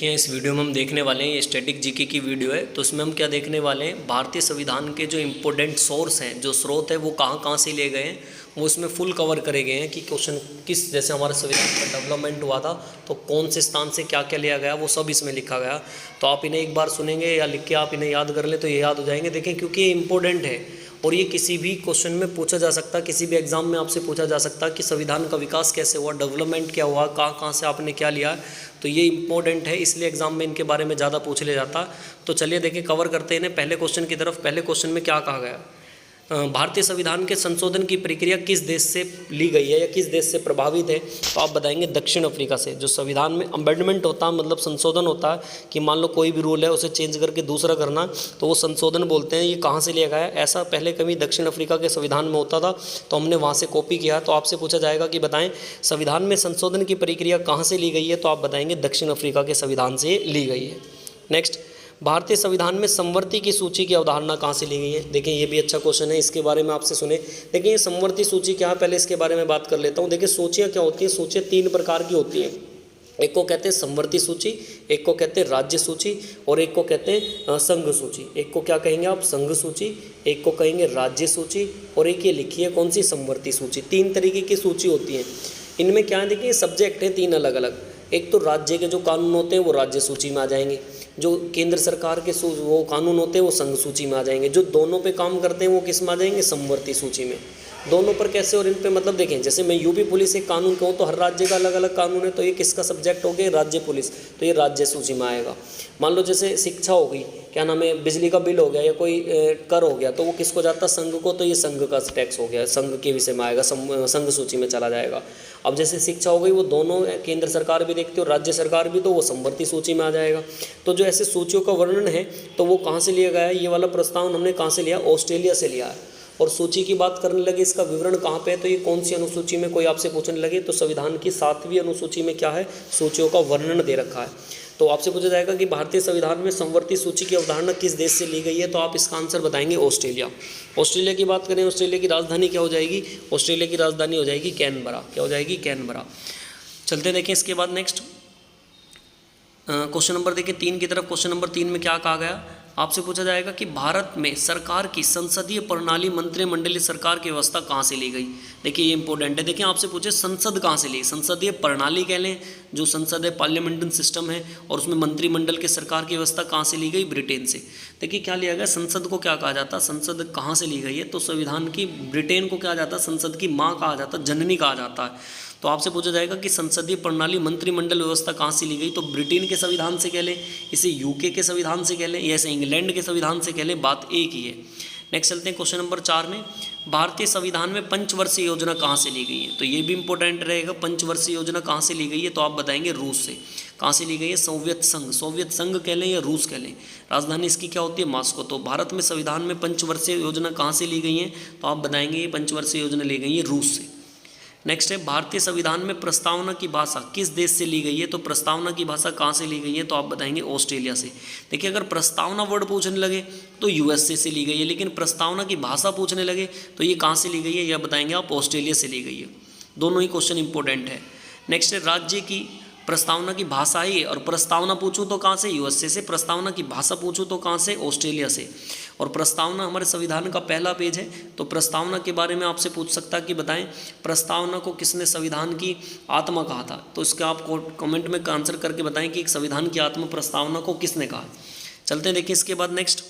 देखिए इस वीडियो में हम देखने वाले हैं, ये स्टैटिक जीके की वीडियो है। तो इसमें हम क्या देखने वाले हैं, भारतीय संविधान के जो इम्पोर्टेंट सोर्स हैं, जो स्रोत है वो कहाँ कहाँ से ले गए हैं, वो इसमें फुल कवर करे गए हैं कि क्वेश्चन किस, जैसे हमारे संविधान का डेवलपमेंट हुआ था तो कौन से स्थान से क्या क्या लिया गया, वो सब इसमें लिखा गया। तो आप इन्हें एक बार सुनेंगे या लिख के आप इन्हें याद कर लें तो ये याद हो जाएंगे। देखें क्योंकि ये इंपॉर्टेंट है और ये किसी भी क्वेश्चन में पूछा जा सकता है, किसी भी एग्जाम में आपसे पूछा जा सकता है कि संविधान का विकास कैसे हुआ, डेवलपमेंट क्या हुआ, कहाँ कहाँ से आपने क्या लिया। तो ये इंपॉर्टेंट है, इसलिए एग्जाम में इनके बारे में ज़्यादा पूछ लिया जाता। तो चलिए देखिए कवर करते हैं पहले क्वेश्चन की तरफ। पहले क्वेश्चन में क्या कहा गया, भारतीय संविधान के संशोधन की प्रक्रिया किस देश से ली गई है या किस देश से प्रभावित है। तो आप बताएंगे दक्षिण अफ्रीका से। जो संविधान में अमेंडमेंट होता है, मतलब संशोधन होता है कि मान लो कोई भी रूल है उसे चेंज करके दूसरा करना, तो वो संशोधन बोलते हैं। ये कहाँ से लिया गया है, ऐसा पहले कभी दक्षिण अफ्रीका के संविधान में होता था तो हमने वहाँ से कॉपी किया। तो आपसे पूछा जाएगा कि बताएं संविधान में संशोधन की प्रक्रिया कहाँ से ली गई है, तो आप बताएंगे दक्षिण अफ्रीका के संविधान से ली गई है। नेक्स्ट, भारतीय संविधान में समवर्ती की सूची की अवधारणा कहाँ से ली गई है। देखिए ये भी अच्छा क्वेश्चन है, इसके बारे में आपसे सुने। देखिए ये समवर्ती सूची क्या है, पहले इसके बारे में बात कर लेता हूँ। देखिए सूचियाँ क्या होती हैं, सूचियाँ तीन प्रकार की होती हैं। एक को कहते हैं समवर्ती सूची, एक को कहते हैं राज्य सूची और एक को कहते हैं संघ सूची। एक को क्या कहेंगे आप, संघ सूची, एक को कहेंगे राज्य सूची और एक ये लिखी है कौन सी, समवर्ती सूची। तीन तरीके की सूची होती है। इनमें क्या है, देखिए सब्जेक्ट हैं तीन अलग अलग। एक तो राज्य के जो कानून होते हैं वो राज्य सूची में आ जाएंगे, जो केंद्र सरकार के वो कानून होते हैं वो संघ सूची में आ जाएंगे, जो दोनों पे काम करते हैं वो किस में आ जाएंगे, समवर्ती सूची में। दोनों पर कैसे और इन पे, मतलब देखें जैसे मैं यूपी पुलिस एक कानून कहूँ तो हर राज्य का अलग अलग कानून है, तो ये किसका सब्जेक्ट हो गया, राज्य पुलिस, तो ये राज्य सूची में आएगा। मान लो जैसे शिक्षा हो गई, क्या नाम है, बिजली का बिल हो गया या कोई कर हो गया, तो वो किसको जाता है, संघ को, तो ये संघ का टैक्स हो गया, संघ के विषय में आएगा, संघ सूची में चला जाएगा। अब जैसे शिक्षा हो गई वो दोनों केंद्र सरकार भी देखती है और राज्य सरकार भी, तो वो समवर्ती सूची में आ जाएगा। तो जो ऐसे सूचियों का वर्णन है तो वो कहाँ से लिया गया है, ये वाला प्रस्तावना हमने कहाँ से लिया, ऑस्ट्रेलिया से लिया है। और सूची की बात करने लगे इसका विवरण कहाँ पे है, तो ये कौन सी अनुसूची में कोई आपसे पूछने लगे तो संविधान की 7वीं अनुसूची में क्या है, सूचियों का वर्णन दे रखा है। तो आपसे पूछा जाएगा कि भारतीय संविधान में समवर्ती सूची की अवधारणा किस देश से ली गई है, तो आप इसका आंसर बताएंगे ऑस्ट्रेलिया। ऑस्ट्रेलिया की बात करें, ऑस्ट्रेलिया की राजधानी क्या हो जाएगी, ऑस्ट्रेलिया की राजधानी हो जाएगी कैनबरा। क्या हो जाएगी, कैनबरा। चलते देखें इसके बाद नेक्स्ट क्वेश्चन नंबर देखिए 3 की तरफ। क्वेश्चन नंबर 3 में क्या कहा गया, आपसे पूछा जाएगा कि भारत में सरकार की संसदीय प्रणाली मंत्रिमंडलीय सरकार की व्यवस्था कहाँ से ली गई। देखिए ये इंपॉर्टेंट है। देखिए आपसे पूछे संसद कहाँ से ली, संसदीय प्रणाली कह लें, जो संसद है पार्लियामेंट्री सिस्टम है, और उसमें मंत्रिमंडल के सरकार की व्यवस्था कहाँ से ली गई, ब्रिटेन से। देखिए क्या लिया गया, संसद को क्या कहा जाता है, संसद कहाँ से ली गई है, तो संविधान की ब्रिटेन को क्या जाता है, संसद की माँ कहा जाता है, जननी कहा जाता है। तो आपसे पूछा जाएगा कि संसदीय प्रणाली मंत्रिमंडल व्यवस्था कहाँ से ली गई, तो ब्रिटेन के संविधान से कह लें, इसे यूके के संविधान से कह लें, या इसे इंग्लैंड के संविधान से कह लें, बात एक ही है। नेक्स्ट चलते हैं क्वेश्चन नंबर 4 में। भारतीय संविधान में पंचवर्षीय योजना कहाँ से ली गई है, तो ये भी इंपॉर्टेंट रहेगा। पंचवर्षीय योजना कहाँ से ली गई है, तो आप बताएंगे रूस से। कहाँ से ली गई है, सोवियत संघ, सोवियत संघ कह लें या रूस कह लें, राजधानी इसकी क्या होती है, मॉस्को। तो भारत में संविधान में पंचवर्षीय योजना कहाँ से ली गई है, तो आप बताएंगे ये पंचवर्षीय योजना ली गई है रूस से। नेक्स्ट है, भारतीय संविधान में प्रस्तावना की भाषा किस देश से ली गई है, तो प्रस्तावना की भाषा कहाँ से ली गई है, तो आप बताएंगे ऑस्ट्रेलिया से। देखिए अगर प्रस्तावना वर्ड पूछने लगे तो यूएसए से ली गई है, लेकिन प्रस्तावना की भाषा पूछने लगे तो ये कहाँ से ली गई है, यह बताएंगे आप ऑस्ट्रेलिया से ली गई है। दोनों ही क्वेश्चन इंपॉर्टेंट है। नेक्स्ट है, राज्य की प्रस्तावना की भाषा ही है, और प्रस्तावना पूछूं तो कहाँ से, यूएसए से। प्रस्तावना की भाषा पूछूं तो कहाँ से, ऑस्ट्रेलिया से। और प्रस्तावना हमारे संविधान का पहला पेज है, तो प्रस्तावना के बारे में आपसे पूछ सकता है कि बताएं प्रस्तावना को किसने संविधान की आत्मा कहा था। तो इसका आप कमेंट में आंसर करके बताएं कि संविधान की आत्मा प्रस्तावना को किसने कहा। चलते हैं देखिए इसके बाद नेक्स्ट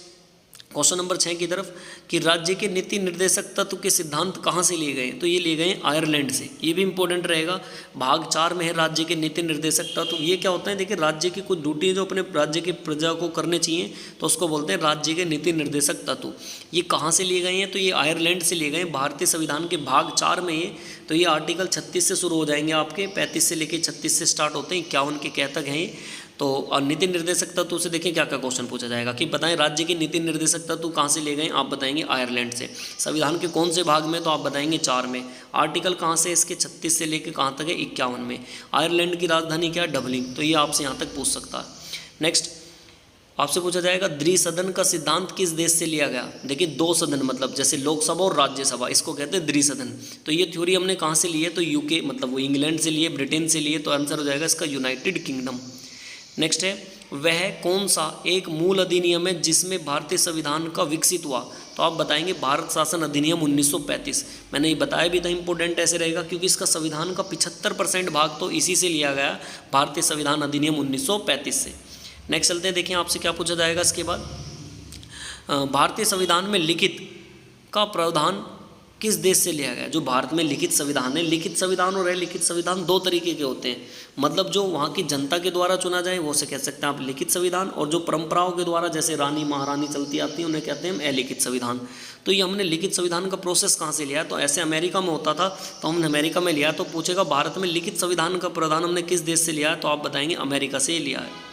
क्वेश्चन नंबर 6 की तरफ कि राज्य के नीति निर्देशक तत्व के सिद्धांत कहाँ से लिए गए, तो ये लिए गए आयरलैंड से। ये भी इंपॉर्टेंट रहेगा। भाग 4 में है राज्य के नीति निर्देशक तत्व। ये क्या होता है, देखिए राज्य की कुछ ड्यूटी जो अपने राज्य के प्रजा को करने चाहिए, तो उसको बोलते हैं राज्य के नीति निर्देशक तत्व। ये कहाँ से लिए गए हैं, तो ये आयरलैंड से लिए गए हैं। भारतीय संविधान के भाग 4 में ये, तो ये आर्टिकल 36 से शुरू हो जाएंगे आपके, 35 से लेकर 36 से स्टार्ट होते हैं, 51 के कह तक हैं। तो नीति निर्देशक तत्व से देखिए क्या क्या क्वेश्चन पूछा जाएगा कि बताएं राज्य के नीति निर्देशक तत्व कहाँ से ले गए, आप बताएंगे आयरलैंड से। संविधान के कौन से भाग में, तो आप बताएंगे 4 में। आर्टिकल कहाँ से, इसके 36 से लेकर कहाँ तक है, 51 में। आयरलैंड की राजधानी क्या है, डबलिन। तो ये आपसे यहाँ तक पूछ सकता है। नेक्स्ट आपसे पूछा जाएगा द्विसदन का सिद्धांत किस देश से लिया गया। देखिए 2 सदन, मतलब जैसे लोकसभा और राज्यसभा, इसको कहते हैं द्विसदन। तो ये थ्योरी हमने कहाँ से ली है, तो यूके, मतलब वो इंग्लैंड से लिए, ब्रिटेन से लिए। तो आंसर हो जाएगा इसका यूनाइटेड किंगडम। नेक्स्ट है, वह कौन सा एक मूल अधिनियम है जिसमें भारतीय संविधान का विकसित हुआ? तो आप बताएंगे भारत शासन अधिनियम 1935। मैंने ये बताया भी था, इंपॉर्टेंट ऐसे रहेगा क्योंकि इसका संविधान का 75% भाग तो इसी से लिया गया, भारतीय संविधान अधिनियम 1935 से। नेक्स्ट चलते हैं, देखिए आपसे क्या पूछा जाएगा इसके बाद। भारतीय संविधान में लिखित का प्रावधान किस देश से लिया गया? जो भारत में लिखित संविधान है, लिखित संविधान और अलिखित संविधान दो तरीके के होते हैं। मतलब जो वहाँ की जनता के द्वारा चुना जाए वो से कह सकते हैं आप लिखित संविधान, और जो परंपराओं के द्वारा जैसे रानी महारानी चलती आती है उन्हें कहते हैं हम अलिखित संविधान। तो ये हमने लिखित संविधान का प्रोसेस कहाँ से लिया? तो ऐसे अमेरिका में होता था तो हमने अमेरिका में लिया। तो पूछेगा भारत में लिखित संविधान का प्रावधान हमने किस देश से लिया है? तो आप बताएंगे अमेरिका से लिया है।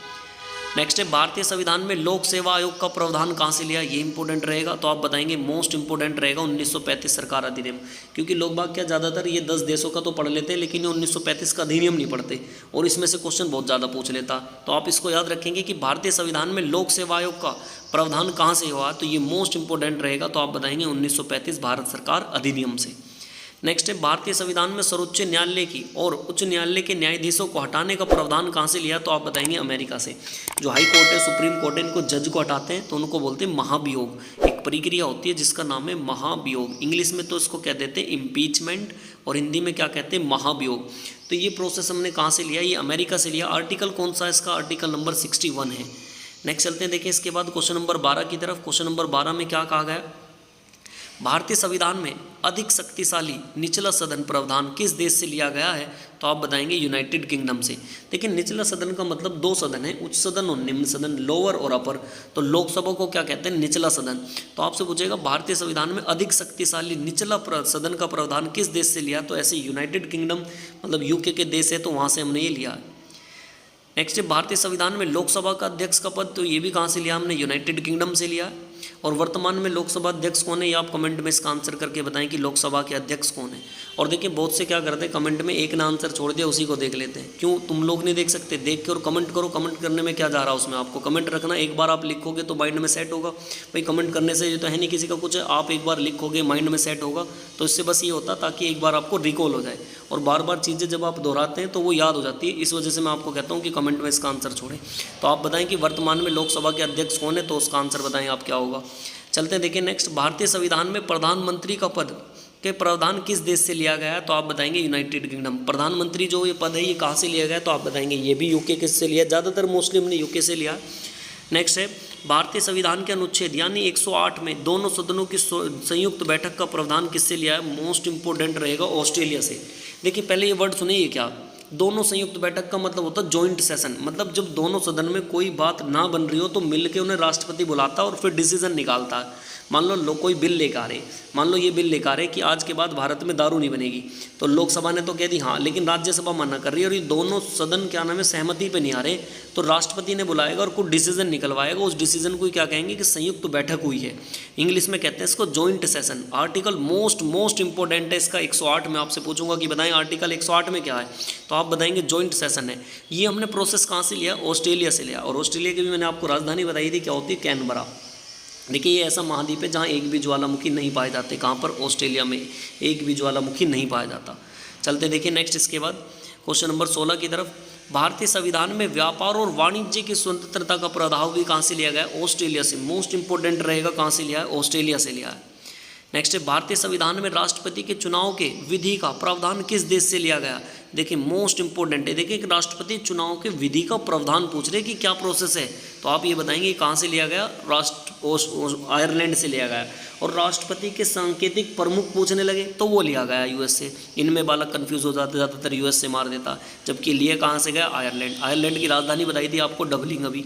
नेक्स्ट है, भारतीय संविधान में लोक सेवा आयोग का प्रावधान कहाँ से लिया? ये इंपॉर्टेंट रहेगा। तो आप बताएंगे मोस्ट इंपॉर्टेंट रहेगा 1935 सरकार अधिनियम, क्योंकि लोग बाग क्या ज़्यादातर ये 10 देशों का तो पढ़ लेते हैं लेकिन ये 1935 का अधिनियम नहीं पढ़ते, और इसमें से क्वेश्चन बहुत ज़्यादा पूछ लेता। तो आप इसको याद रखेंगे कि भारतीय संविधान में लोक सेवा आयोग का प्रावधान कहाँ से हुआ? तो ये मोस्ट इंपॉर्टेंट रहेगा। तो आप बताएंगे 1935 भारत सरकार अधिनियम से। नेक्स्ट है, भारतीय संविधान में सर्वोच्च न्यायालय की और उच्च न्यायालय के न्यायाधीशों को हटाने का प्रावधान कहाँ से लिया? तो आप बताएंगे अमेरिका से। जो हाई कोर्ट है, सुप्रीम कोर्ट है, इनको जज को हटाते हैं तो उनको बोलते हैं महाभियोग। एक प्रक्रिया होती है जिसका नाम है महाभियोग। इंग्लिश में तो इसको कह देते हैं इम्पीचमेंट और हिंदी में क्या कहते हैं? महाभियोग। तो ये प्रोसेस हमने कहाँ से लिया? ये अमेरिका से लिया। आर्टिकल कौन सा है इसका? आर्टिकल नंबर 61 है। नेक्स्ट चलते हैं, देखिए इसके बाद क्वेश्चन नंबर 12 की तरफ। क्वेश्चन नंबर 12 में क्या कहा गया? भारतीय संविधान में अधिक शक्तिशाली निचला सदन प्रावधान किस देश से लिया गया है? तो आप बताएंगे यूनाइटेड किंगडम से। देखिए निचला सदन का मतलब दो सदन है, उच्च सदन और निम्न सदन, लोअर और अपर। तो लोकसभा को क्या कहते हैं? निचला सदन। तो आपसे पूछेगा भारतीय संविधान में अधिक शक्तिशाली निचला सदन का प्रावधान किस देश से लिया? तो ऐसे यूनाइटेड किंगडम मतलब यूके के देश है तो वहाँ से हमने ये लिया है। नेक्स्ट है, भारतीय संविधान में लोकसभा का अध्यक्ष का पद, तो ये भी कहाँ से लिया? हमने यूनाइटेड किंगडम से लिया। और वर्तमान में लोकसभा अध्यक्ष कौन है? ये आप कमेंट में इसका आंसर करके बताएं कि लोकसभा के अध्यक्ष कौन है। और देखिए बहुत से क्या करते हैं, कमेंट में एक ना आंसर छोड़ दिया उसी को देख लेते हैं। क्यों तुम लोग नहीं देख सकते? देख के और कमेंट करो। कमेंट करने में क्या जा रहा है उसमें? आपको कमेंट रखना, एक बार आप लिखोगे तो माइंड में सेट होगा। भाई कमेंट करने से ये तो है नहीं किसी का कुछ है, आप एक बार लिखोगे माइंड में सेट होगा। तो इससे बस ये होता ताकि एक बार आपको रिकॉल हो जाए, और बार बार चीज़ें जब आप दोहराते हैं तो वो याद हो जाती है। इस वजह से मैं आपको कहता हूँ कि कमेंट में इसका आंसर छोड़ें। तो आप बताएं कि वर्तमान में लोकसभा के अध्यक्ष कौन है, तो उसका आंसर बताएं आप क्या होगा। चलते हैं, देखिए नेक्स्ट, भारतीय संविधान में प्रधानमंत्री का पद के प्रावधान किस देश से लिया गया है? तो आप बताएंगे यूनाइटेड किंगडम। प्रधानमंत्री जो ये पद है ये कहाँ से लिया गया है? तो आप बताएंगे ये भी यूके किससे लिया? ज़्यादातर मोस्टली हमने यूके से लिया। नेक्स्ट है, भारतीय संविधान के अनुच्छेद यानी 108 में दोनों सदनों की संयुक्त बैठक का प्रावधान किससे लिया है? मोस्ट इंपोर्टेंट रहेगा ऑस्ट्रेलिया से। देखिए पहले ये वर्ड सुनिए, क्या दोनों संयुक्त बैठक का मतलब होता है जॉइंट सेशन। मतलब जब दोनों सदन में कोई बात ना बन रही हो तो मिलके उन्हें राष्ट्रपति बुलाता है और फिर डिसीजन निकालता है। मान लो कोई बिल लेकर आ रहे, मान लो ये बिल लेकर आ रहे कि आज के बाद भारत में दारू नहीं बनेगी, तो लोकसभा ने तो कह दी हाँ, लेकिन राज्यसभा मना कर रही है और ये दोनों सदन क्या नाम है सहमति पे नहीं आ रहे, तो राष्ट्रपति ने बुलाएगा और कुछ डिसीजन निकलवाएगा। उस डिसीजन को क्या कहेंगे कि संयुक्त बैठक हुई है। इंग्लिश में कहते हैं इसको joint session. Article most important है इसका 108 में आपसे पूछूंगा कि बताएं आर्टिकल 108 में क्या है, तो आप बताएंगे जॉइंट सेशन है। ये हमने प्रोसेस कहाँ से लिया? ऑस्ट्रेलिया से लिया। और ऑस्ट्रेलिया की भी मैंने आपको राजधानी बताई थी, क्या होती है? कैनबरा। देखिए ये ऐसा महाद्वीप है जहाँ एक भी ज्वालामुखी नहीं पाए जाते। कहाँ पर? ऑस्ट्रेलिया में एक भी ज्वालामुखी नहीं पाया जाता। चलते देखिए नेक्स्ट, इसके बाद क्वेश्चन नंबर 16 की तरफ। भारतीय संविधान में व्यापार और वाणिज्य की स्वतंत्रता का प्रावधान भी कहाँ से लिया गया? ऑस्ट्रेलिया से। मोस्ट इंपोर्टेंट रहेगा, कहाँ से लिया है? ऑस्ट्रेलिया से लिया है। नेक्स्ट है, भारतीय संविधान में राष्ट्रपति के चुनाव के विधि का प्रावधान किस देश से लिया गया? देखिए मोस्ट इंपोर्टेंट है। देखिए राष्ट्रपति चुनाव के विधि का प्रावधान पूछ रहे कि क्या प्रोसेस है, तो आप ये बताएंगे कहाँ से लिया गया? आयरलैंड से लिया गया। और राष्ट्रपति के सांकेतिक प्रमुख पूछने लगे तो वो लिया गया यूएस से। इनमें बालक कंफ्यूज हो जाते, ज़्यादातर यूएस से मार देता, जबकि लिए कहाँ से गया? आयरलैंड। आयरलैंड की राजधानी बताई थी आपको, डबलिंग अभी।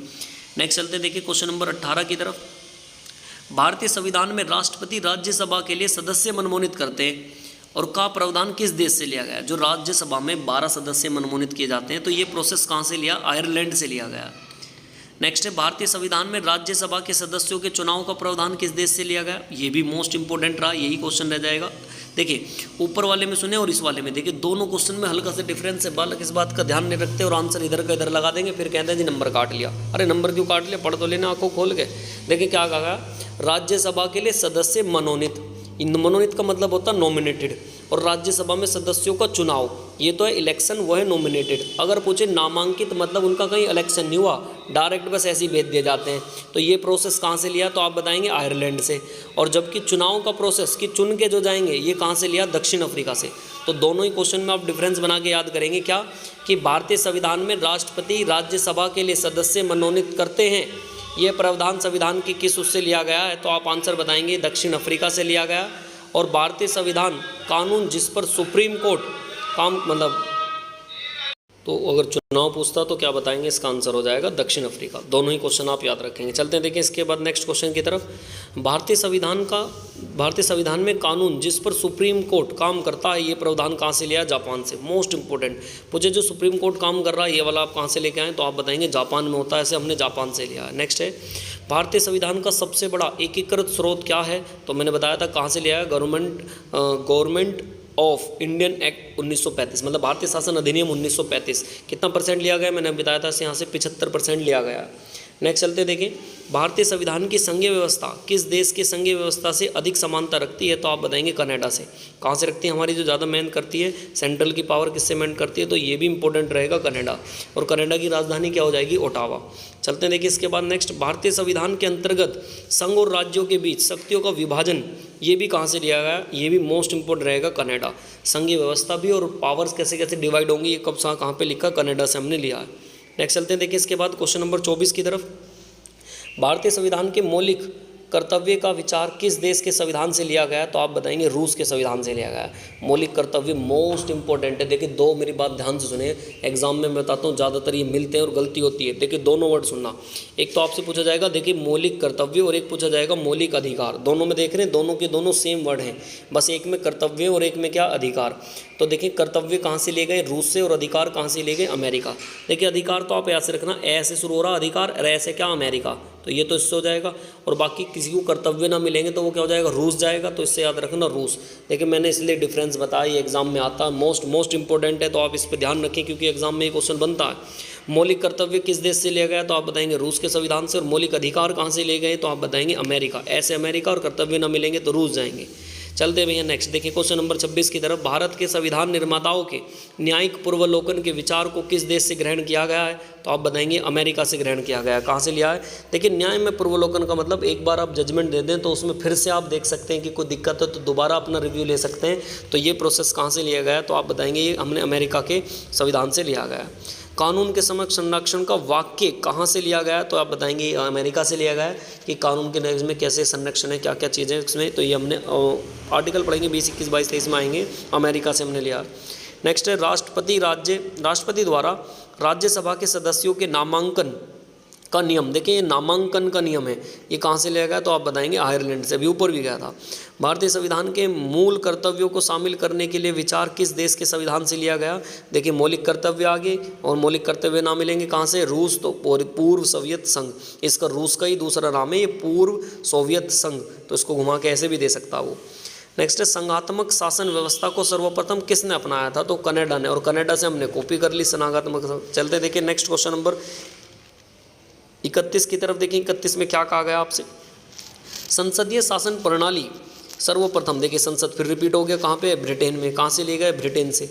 नेक्स्ट चलते देखिए क्वेश्चन नंबर 18 की तरफ। भारतीय संविधान में राष्ट्रपति राज्यसभा के लिए सदस्य मनमोनित करते हैं और का प्रावधान किस देश से लिया गया? जो राज्यसभा में 12 सदस्य मनमोनित किए जाते हैं, तो ये प्रोसेस कहाँ से लिया? आयरलैंड से लिया गया। नेक्स्ट है, भारतीय संविधान में राज्यसभा के सदस्यों के चुनाव का प्रावधान किस देश से लिया गया? ये भी मोस्ट इंपोर्टेंट रहा, यही क्वेश्चन रह जाएगा। देखिए ऊपर वाले में सुने और इस वाले में देखिए, दोनों क्वेश्चन में हल्का सा डिफरेंस है। बालक इस बात का ध्यान नहीं रखते और आंसर इधर का इधर लगा देंगे, फिर कहते हैं जी नंबर काट लिया। अरे नंबर क्यों काट लिया? पढ़ तो लेना आंखों खोल के। देखिए क्या कहा? राज्यसभा के लिए सदस्य मनोनीत। मनोनीत का मतलब होता है नॉमिनेटेड, और राज्यसभा में सदस्यों का चुनाव। ये तो है इलेक्शन, वो है नॉमिनेटेड। अगर पूछे नामांकित मतलब उनका कहीं इलेक्शन नहीं हुआ, डायरेक्ट बस ऐसे ही भेज दिए जाते हैं। तो ये प्रोसेस कहाँ से लिया, तो आप बताएंगे आयरलैंड से। और जबकि चुनाव का प्रोसेस कि चुन के जो जाएंगे, ये कहाँ से लिया, दक्षिण अफ्रीका से। तो दोनों ही क्वेश्चन में आप डिफरेंस बना के याद करेंगे क्या, कि भारतीय संविधान में राष्ट्रपति राज्यसभा के लिए सदस्य मनोनीत करते हैं, ये प्रावधान संविधान के किस उससे लिया गया है, तो आप आंसर बताएंगे दक्षिण अफ्रीका से लिया गया। और भारतीय संविधान कानून जिस पर सुप्रीम कोर्ट काम मतलब, तो अगर चुनाव पूछता तो क्या बताएंगे, इसका आंसर हो जाएगा दक्षिण अफ्रीका। दोनों ही क्वेश्चन आप याद रखेंगे। चलते हैं देखिए इसके बाद नेक्स्ट क्वेश्चन की तरफ। भारतीय संविधान में कानून जिस पर सुप्रीम कोर्ट काम करता है, ये प्रावधान कहाँ से लिया है, जापान से। मोस्ट इंपॉर्टेंट पूछे जो सुप्रीम कोर्ट काम कर रहा है, ये वाला आप कहाँ से लेके आए, तो आप बताएंगे जापान में होता है, ऐसे हमने जापान से लिया है। नेक्स्ट है भारतीय संविधान का सबसे बड़ा एकीकृत स्रोत क्या है, तो मैंने बताया था कहाँ से लिया है, गवर्नमेंट ऑफ इंडियन एक्ट 1935, मतलब भारतीय शासन अधिनियम 1935। कितना परसेंट लिया गया, मैंने बताया था यहाँ से 75% लिया गया। नेक्स्ट चलते देखिए, भारतीय संविधान की संघीय व्यवस्था किस देश की संघीय व्यवस्था से अधिक समानता रखती है, तो आप बताएंगे कनाडा से। कहाँ से रखती है, हमारी जो ज़्यादा मेहनत करती है, सेंट्रल की पावर किससे मेहनत करती है, तो ये भी इंपॉर्टेंट रहेगा कनाडा। और कनाडा की राजधानी क्या हो जाएगी, ओटावा। चलते हैं देखिए इसके बाद नेक्स्ट, भारतीय संविधान के अंतर्गत संघ और राज्यों के बीच शक्तियों का विभाजन, ये भी कहाँ से लिया गया, ये भी मोस्ट इंपॉर्टेंट रहेगा कनाडा। संघीय व्यवस्था भी और पावर्स कैसे कैसे डिवाइड होंगी, ये कब कहाँ पे लिखा, कनाडा से हमने लिया है। नेक्स्ट चलते हैं देखिए इसके बाद क्वेश्चन नंबर 24 की तरफ। भारतीय संविधान के मौलिक कर्तव्य का विचार किस देश के संविधान से लिया गया, तो आप बताएंगे रूस के संविधान से लिया गया। मौलिक कर्तव्य मोस्ट इंपॉर्टेंट है। देखिए दो, मेरी बात ध्यान से सुनिए, एग्जाम में मैं बताता हूँ ज़्यादातर ये मिलते हैं और गलती होती है। देखिए दोनों वर्ड सुनना, एक तो आपसे पूछा जाएगा देखिए मौलिक कर्तव्य और एक पूछा जाएगा मौलिक अधिकार। दोनों में देख रहे हैं, दोनों के दोनों सेम वर्ड हैं, बस एक में कर्तव्य और एक में क्या, अधिकार। तो देखिए कर्तव्य कहाँ से ले गए, रूस से, और अधिकार कहाँ से ले गए, अमेरिका। देखिए अधिकार तो आप याद से रखना, ए से शुरू हो रहा अधिकार, रे से क्या, अमेरिका, तो ये तो इससे हो जाएगा। और बाकी किसी को कर्तव्य ना मिलेंगे तो वो क्या हो जाएगा, रूस जाएगा, तो इससे याद रखना रूस। देखिए मैंने इसलिए डिफरेंस बताया, ये एग्जाम में आता है, मोस्ट इंपॉर्टेंट है, तो आप इस पर ध्यान रखें क्योंकि एग्जाम में ये क्वेश्चन बनता है। मौलिक कर्तव्य किस देश से लिया गया, तो आप बताएंगे रूस के संविधान से। और मौलिक अधिकार कहाँ से ले गए, तो आप बताएंगे अमेरिका, ऐसे अमेरिका, और कर्तव्य ना मिलेंगे तो रूस जाएंगे। चलते भैया नेक्स्ट देखिए क्वेश्चन नंबर 26 की तरफ। भारत के संविधान निर्माताओं के न्यायिक पूर्वावलोकन के विचार को किस देश से ग्रहण किया गया है, तो आप बताएंगे अमेरिका से ग्रहण किया गया है। कहाँ से लिया है, देखिए न्याय में पूर्वावलोकन का मतलब एक बार आप जजमेंट दे दें तो उसमें फिर से आप देख सकते हैं कि कोई दिक्कत है तो दोबारा अपना रिव्यू ले सकते हैं। तो ये प्रोसेस कहाँ से लिया गया है, तो आप बताएंगे ये हमने अमेरिका के संविधान से लिया गया है। कानून के समक्ष संरक्षण का वाक्य कहाँ से लिया गया है, तो आप बताएंगे अमेरिका से लिया गया है, कि कानून के नज़र में कैसे संरक्षण है, क्या क्या चीज़ें इसमें। तो ये हमने आर्टिकल पढ़ेंगे 20, 21, 22, 23 में आएंगे, अमेरिका से हमने लिया। नेक्स्ट है राष्ट्रपति द्वारा राज्यसभा के सदस्यों के नामांकन का नियम। देखिए ये नामांकन का नियम है, ये कहाँ से लिया गया, तो आप बताएंगे आयरलैंड से, अभी ऊपर भी गया था। भारतीय संविधान के मूल कर्तव्यों को शामिल करने के लिए विचार किस देश के संविधान से लिया गया, देखिए मौलिक कर्तव्य आगे, और मौलिक कर्तव्य ना मिलेंगे कहाँ से, रूस, तो पूर्व सोवियत संघ। इसका रूस का ही दूसरा नाम है ये पूर्व सोवियत संघ, तो इसको घुमा के ऐसे भी दे सकता वो। नेक्स्ट है संघात्मक शासन व्यवस्था को सर्वप्रथम किसने अपनाया था, तो कनाडा ने, और कनाडा से हमने कॉपी कर ली संघात्मक। चलते देखिए नेक्स्ट क्वेश्चन नंबर 31 की तरफ। देखिए 31 में क्या कहा गया आपसे, संसदीय शासन प्रणाली सर्वप्रथम, देखिए संसद फिर रिपीट हो गया, कहाँ पे, ब्रिटेन में। कहाँ से ले गए, ब्रिटेन से।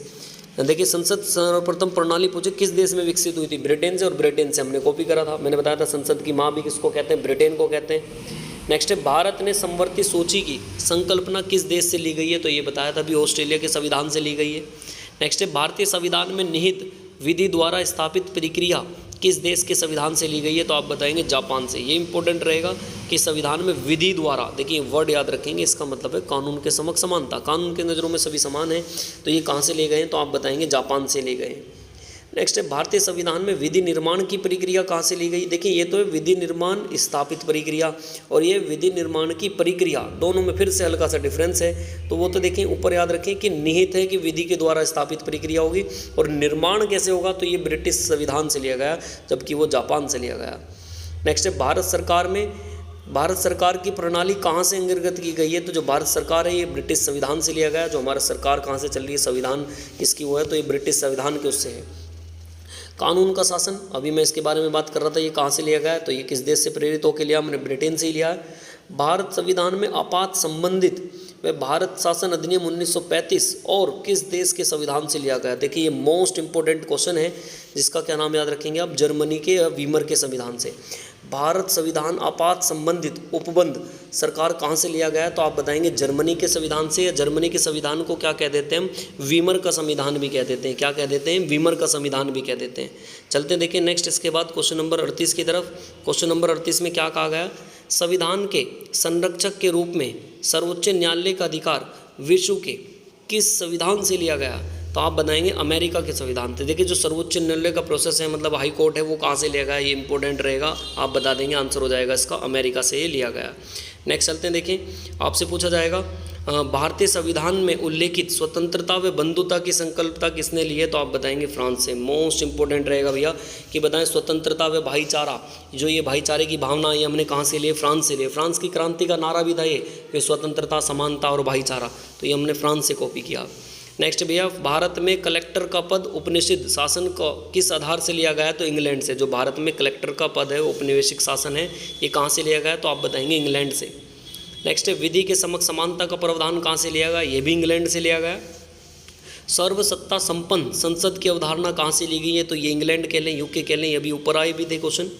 देखिए संसद सर्वप्रथम प्रणाली पूछे किस देश में विकसित हुई थी, ब्रिटेन से, और ब्रिटेन से हमने कॉपी करा था। मैंने बताया था संसद की माँ भी किसको कहते हैं, ब्रिटेन को कहते हैं। नेक्स्ट है भारत ने समवर्ती सूची की संकल्पना किस देश से ली गई है, तो ये बताया था अभी, ऑस्ट्रेलिया के संविधान से ली गई है। नेक्स्ट है भारतीय संविधान में निहित विधि द्वारा स्थापित प्रक्रिया किस देश के संविधान से ली गई है, तो आप बताएंगे जापान से। ये इंपॉर्टेंट रहेगा कि संविधान में विधि द्वारा, देखिए वर्ड याद रखेंगे, इसका मतलब है कानून के समक्ष समानता, कानून के नज़रों में सभी समान हैं। तो ये कहाँ से ले गए हैं, तो आप बताएंगे जापान से ले गए हैं। नेक्स्ट है भारतीय संविधान में विधि निर्माण की प्रक्रिया कहाँ से ली गई, देखिए ये तो है विधि निर्माण स्थापित प्रक्रिया, और ये विधि निर्माण की प्रक्रिया, दोनों में फिर से हल्का सा डिफरेंस है। तो वो तो देखिए ऊपर याद रखें कि निहित है कि विधि के द्वारा स्थापित प्रक्रिया होगी, और निर्माण कैसे होगा, तो ये ब्रिटिश संविधान से लिया गया, जबकि वो जापान से लिया गया। नेक्स्ट है भारत सरकार की प्रणाली कहाँ से अंतर्गत की गई है, तो जो भारत सरकार है ये ब्रिटिश संविधान से लिया गया। जो हमारा सरकार कहाँ से चल रही है, संविधान किसकी वो है, तो ये ब्रिटिश संविधान के उससे है। कानून का शासन, अभी मैं इसके बारे में बात कर रहा था, ये कहाँ से लिया गया है, तो ये किस देश से प्रेरित होकर लिया, मैंने ब्रिटेन से ही लिया है। भारत संविधान में आपात संबंधित वह भारत शासन अधिनियम 1935 और किस देश के संविधान से लिया गया। देखिए ये मोस्ट इंपॉर्टेंट क्वेश्चन है जिसका क्या नाम याद रखेंगे आप, जर्मनी के या वीमर के संविधान से। भारत संविधान आपात संबंधित उपबंध सरकार कहाँ से लिया गया है, तो आप बताएंगे जर्मनी के संविधान से। या जर्मनी के संविधान को क्या कह देते हैं हम, वीमर का संविधान भी कह देते हैं। क्या कह देते हैं, वीमर का संविधान भी कह देते हैं। चलते देखिए नेक्स्ट, इसके बाद क्वेश्चन नंबर 38 की तरफ। क्वेश्चन नंबर 38 में क्या कहा गया, संविधान के संरक्षक के रूप में सर्वोच्च न्यायालय का अधिकार विश्व के किस संविधान से लिया गया, तो आप बताएंगे अमेरिका के संविधान से। देखिए जो सर्वोच्च न्यायालय का प्रोसेस है, मतलब हाई कोर्ट है, वो कहाँ से लिया गया, ये इंपॉर्टेंट रहेगा, आप बता देंगे, आंसर हो जाएगा इसका अमेरिका से ये लिया गया। नेक्स्ट चलते हैं, देखिए आपसे पूछा जाएगा भारतीय संविधान में उल्लेखित स्वतंत्रता व बंधुता की संकल्पना किसने ली है, तो आप बताएंगे फ्रांस से। मोस्ट इंपॉर्टेंट रहेगा भैया कि बताएं स्वतंत्रता व भाईचारा, जो ये भाईचारे की भावना ये हमने कहाँ से लिए, फ्रांस से लिए। फ्रांस की क्रांति का नारा भी था ये कि स्वतंत्रता, समानता और भाईचारा, तो ये हमने फ्रांस से कॉपी किया। नेक्स्ट भैया, भारत में कलेक्टर का पद उपनिवेशिक शासन का किस आधार से लिया गया है, तो इंग्लैंड से। जो भारत में कलेक्टर का पद है, उपनिवेशिक शासन है, ये कहाँ से लिया गया है, तो आप बताएंगे इंग्लैंड से। नेक्स्ट है, विधि के समक्ष समानता का प्रावधान कहाँ से लिया गया, ये भी इंग्लैंड से लिया गया। सर्वसत्ता संपन्न संसद की अवधारणा कहाँ से ली गई है, तो ये इंग्लैंड के लें, यूके के लें, ये भी ऊपर आए भी थे क्वेश्चन।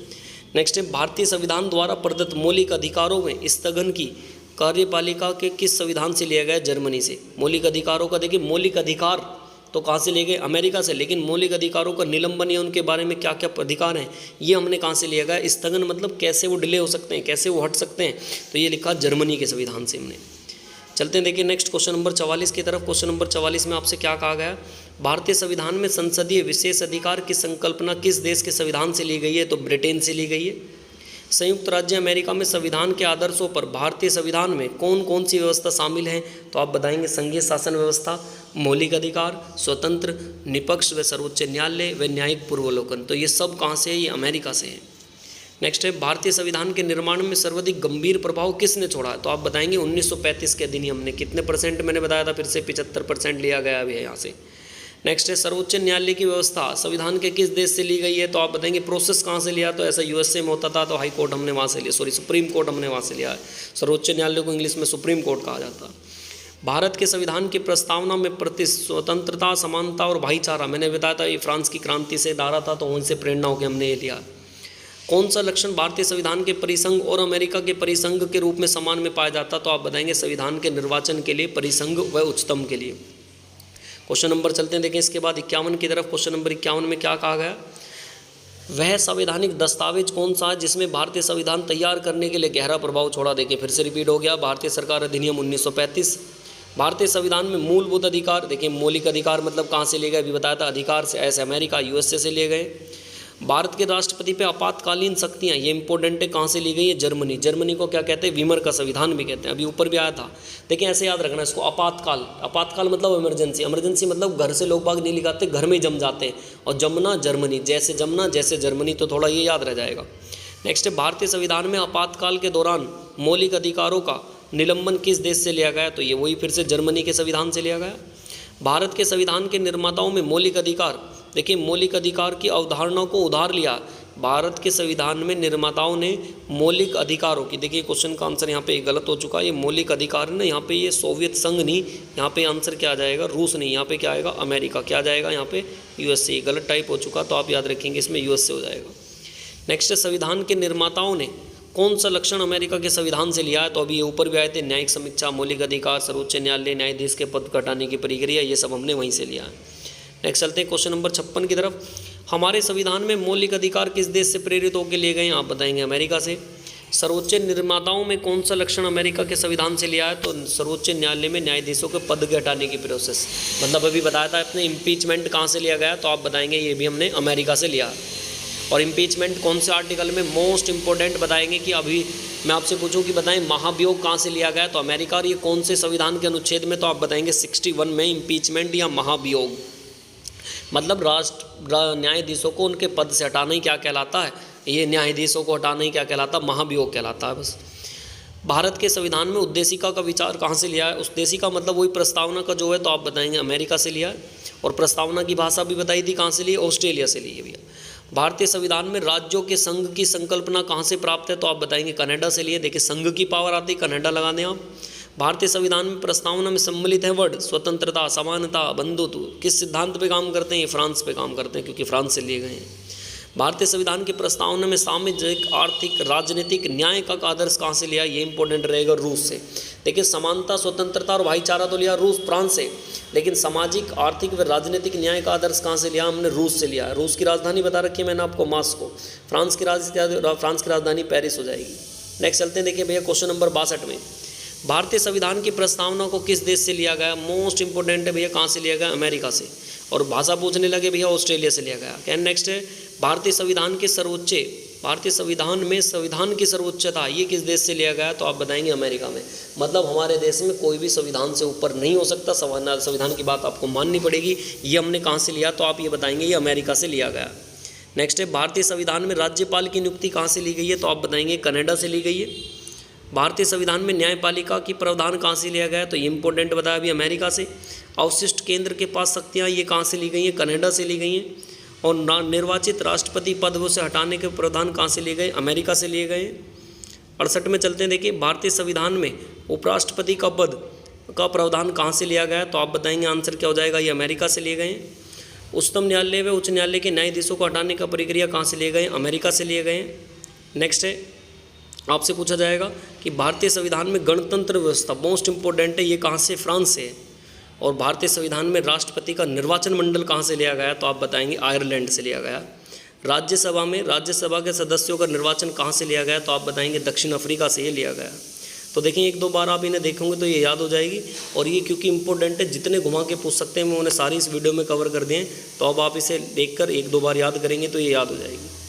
नेक्स्ट है, भारतीय संविधान द्वारा प्रदत्त मौलिक अधिकारों में स्थगन की कार्यपालिका के किस संविधान से लिया गया, जर्मनी से। मौलिक अधिकारों का देखिए, मौलिक अधिकार तो कहाँ से लिए गए, अमेरिका से, लेकिन मौलिक अधिकारों का निलंबन या उनके बारे में क्या क्या अधिकार हैं, ये हमने कहाँ से लिया गया। स्थगन मतलब कैसे वो डिले हो सकते हैं, कैसे वो हट सकते हैं, तो ये लिखा जर्मनी के संविधान से हमने। चलते हैं देखिए नेक्स्ट क्वेश्चन नंबर 44 की तरफ। क्वेश्चन नंबर 44 में आपसे क्या कहा गया, भारतीय संविधान में संसदीय विशेष अधिकार की संकल्पना किस देश के संविधान से ली गई है, तो ब्रिटेन से ली गई है। संयुक्त राज्य अमेरिका में संविधान के आदर्शों पर भारतीय संविधान में कौन कौन सी व्यवस्था शामिल है, तो आप बताएंगे संघीय शासन व्यवस्था, मौलिक अधिकार, स्वतंत्र, निष्पक्ष व सर्वोच्च न्यायालय व न्यायिक पूर्वावलोकन। तो ये सब कहाँ से है, ये अमेरिका से है। नेक्स्ट है, भारतीय संविधान के निर्माण में सर्वाधिक गंभीर प्रभाव किसने छोड़ा है, तो आप बताएंगे 1935 के अधिनियम ने। कितने परसेंट मैंने बताया था, फिर से 75% लिया गया अभी है यहाँ से। नेक्स्ट है, सर्वोच्च न्यायालय की व्यवस्था संविधान के किस देश से ली गई है, तो आप बताएंगे प्रोसेस कहाँ से लिया, तो ऐसा यूएसए में होता था, तो हाई कोर्ट हमने वहाँ से लिया, सुप्रीम कोर्ट हमने वहाँ से लिया है। सर्वोच्च न्यायालय को इंग्लिश में सुप्रीम कोर्ट कहा जाता है। भारत के संविधान की प्रस्तावना में प्रति स्वतंत्रता, समानता और भाईचारा, मैंने बताया था ये फ्रांस की क्रांति से धारा था, तो उनसे प्रेरणा होकर हमने ये लिया। कौन सा लक्षण भारतीय संविधान के परिसंघ और अमेरिका के परिसंघ के रूप में समान में पाया जाता, तो आप बताएंगे संविधान के निर्वाचन के लिए परिसंघ व उच्चतम के लिए। क्वेश्चन नंबर चलते हैं देखें इसके बाद 51 की तरफ। क्वेश्चन नंबर 51 में क्या कहा गया, वह संवैधानिक दस्तावेज कौन सा है जिसमें भारतीय संविधान तैयार करने के लिए गहरा प्रभाव छोड़ा। देखिए फिर से रिपीट हो गया, भारतीय सरकार अधिनियम 1935। भारतीय संविधान में मूलभूत अधिकार, देखिए मौलिक अधिकार मतलब कहाँ से लिए गए, अभी बताया था अधिकार से, ऐसे अमेरिका यूएसए से लिए गए। भारत के राष्ट्रपति पे आपातकालीन शक्तियाँ, ये इंपॉर्टेंट है, कहाँ से ली गई है, जर्मनी। जर्मनी को क्या कहते हैं, वीमर का संविधान भी कहते हैं, अभी ऊपर भी आया था। देखिए ऐसे याद रखना इसको, आपातकाल, आपातकाल मतलब इमरजेंसी, इमरजेंसी मतलब घर से लोग बाग नहीं निकालते, घर में ही जम जाते हैं, और जमना जर्मनी, जैसे जमना जैसे जर्मनी, तो थोड़ा ये याद रह जाएगा। नेक्स्ट है, भारतीय संविधान में आपातकाल के दौरान मौलिक अधिकारों का निलंबन किस देश से लिया गया, तो ये वही फिर से जर्मनी के संविधान से लिया गया। भारत के संविधान के निर्माताओं में मौलिक अधिकार, देखिए मौलिक अधिकार की अवधारणा को उधार लिया भारत के संविधान में निर्माताओं ने मौलिक अधिकारों की। देखिए क्वेश्चन का आंसर यहाँ पे गलत हो चुका है, ये मौलिक अधिकार ना, यहाँ पे ये सोवियत संघ नहीं, यहाँ पे आंसर क्या आ जाएगा, रूस नहीं, यहाँ पे क्या आएगा, अमेरिका। क्या आ जाएगा यहाँ पे, यूएसए। गलत टाइप हो चुका, तो आप याद रखेंगे इसमें यूएसए हो जाएगा। नेक्स्ट है, संविधान के निर्माताओं ने कौन सा लक्षण अमेरिका के संविधान से लिया है, तो अभी ये ऊपर भी आए थे, न्यायिक समीक्षा, मौलिक अधिकार, सर्वोच्च न्यायालय, न्यायाधीश के पद घटाने की प्रक्रिया, ये सब हमने वहीं से लिया है। नेक्स्ट चलते हैं क्वेश्चन नंबर 56 की तरफ। हमारे संविधान में मौलिक अधिकार किस देश से प्रेरित होकर लिए गए हैं, आप बताएंगे अमेरिका से। सर्वोच्च निर्माताओं में कौन सा लक्षण अमेरिका के संविधान से लिया है, तो सर्वोच्च न्यायालय में न्यायाधीशों के पद के हटाने की प्रोसेस, मतलब अभी बताया था अपने इम्पीचमेंट कहाँ से लिया गया, तो आप बताएंगे ये भी हमने अमेरिका से लिया। और इम्पीचमेंट कौन से आर्टिकल में, मोस्ट इंपॉर्टेंट बताएंगे कि अभी मैं आपसे पूछूं कि बताएं महाभियोग कहाँ से लिया गया, तो अमेरिका। और ये कौन से संविधान के अनुच्छेद में, तो आप बताएंगे 61 में इम्पीचमेंट या महाभियोग, मतलब राष्ट्र न्यायाधीशों को उनके पद से हटाना ही क्या कहलाता है, ये न्यायाधीशों को हटाना ही क्या कहलाता है, महाभियोग कहलाता है बस। भारत के संविधान में उद्देशिका का विचार कहाँ से लिया है, उद्देशिका मतलब वही प्रस्तावना का जो है, तो आप बताएंगे अमेरिका से लिया है। और प्रस्तावना की भाषा भी बताई थी कहाँ से ली, ऑस्ट्रेलिया से ली है भैया। भारतीय संविधान में राज्यों के संघ की संकल्पना कहाँ से प्राप्त है, तो आप बताएंगे कनाडा से लिए। देखिए संघ की पावर आती है, कनाडा लगा दें आप। भारतीय संविधान में प्रस्तावना में सम्मिलित है वर्ड स्वतंत्रता, समानता, बंधुत्व किस सिद्धांत पे काम करते हैं? ये फ्रांस पे काम करते हैं, क्योंकि फ्रांस से लिए गए हैं। भारतीय संविधान की प्रस्तावना में सामाजिक, आर्थिक, राजनीतिक न्याय का आदर्श कहाँ से लिया? ये इंपॉर्टेंट रहेगा, रूस से। देखिए, समानता, स्वतंत्रता और भाईचारा तो लिया रूस, फ्रांस से, लेकिन सामाजिक, आर्थिक व राजनीतिक न्याय का आदर्श कहाँ से लिया? हमने रूस से लिया। रूस की राजधानी बता रखी है मैंने आपको, मॉस्को। फ्रांस की राजधानी पेरिस हो जाएगी। नेक्स्ट चलते हैं, देखिए भैया क्वेश्चन नंबर 62 में, भारतीय संविधान की प्रस्तावना को किस देश से लिया गया? मोस्ट इंपोर्टेंट है भैया, कहाँ से लिया गया? अमेरिका से। और भाषा पूछने लगे भैया, ऑस्ट्रेलिया से लिया गया। क्या नेक्स्ट है, भारतीय संविधान में संविधान की सर्वोच्चता ये किस देश से लिया गया? तो आप बताएंगे अमेरिका में। मतलब हमारे देश में कोई भी संविधान से ऊपर नहीं हो सकता, संविधान की बात आपको माननी पड़ेगी। ये हमने कहाँ से लिया? तो आप ये बताएंगे ये अमेरिका से लिया गया। नेक्स्ट है, भारतीय संविधान में राज्यपाल की नियुक्ति कहाँ से ली गई है? तो आप बताएंगे कनाडा से ली गई है। भारतीय संविधान में न्यायपालिका की प्रावधान कहाँ से लिया गया है? तो ये इंपॉर्टेंट बताया अभी, अमेरिका से। अवशिष्ट केंद्र के पास शक्तियाँ ये कहाँ से ली गई हैं? कनाडा से ली गई हैं। और निर्वाचित राष्ट्रपति पद से हटाने के प्रावधान कहाँ से लिए गए? अमेरिका से लिए गए। 68 में चलते हैं, देखिए भारतीय संविधान में उपराष्ट्रपति का पद का प्रावधान कहाँ से लिया गया? तो आप बताएंगे आंसर क्या हो जाएगा? ये अमेरिका से लिए गए। उच्चतम न्यायालय व उच्च न्यायालय के न्यायाधीशों को हटाने का प्रक्रिया कहाँ से लिए गए? अमेरिका से लिए गए। नेक्स्ट है, आपसे पूछा जाएगा कि भारतीय संविधान में गणतंत्र व्यवस्था मोस्ट इंपॉर्टेंट है, ये कहाँ से? फ्रांस से। और भारतीय संविधान में राष्ट्रपति का निर्वाचन मंडल कहाँ से लिया गया? तो आप बताएंगे आयरलैंड से लिया गया। राज्यसभा में राज्यसभा के सदस्यों का निर्वाचन कहाँ से लिया गया? तो आप बताएंगे दक्षिण अफ्रीका से ये लिया गया। तो देखें, एक दो बार आप इन्हें देखोगे तो ये याद हो जाएगी। और ये क्योंकि इंपॉर्टेंट है, जितने घुमा के पूछ सकते हैं मैं उन्हें सारी इस वीडियो में कवर कर दिए। तो अब आप इसे देखकर एक दो बार याद करेंगे तो ये याद हो जाएगी।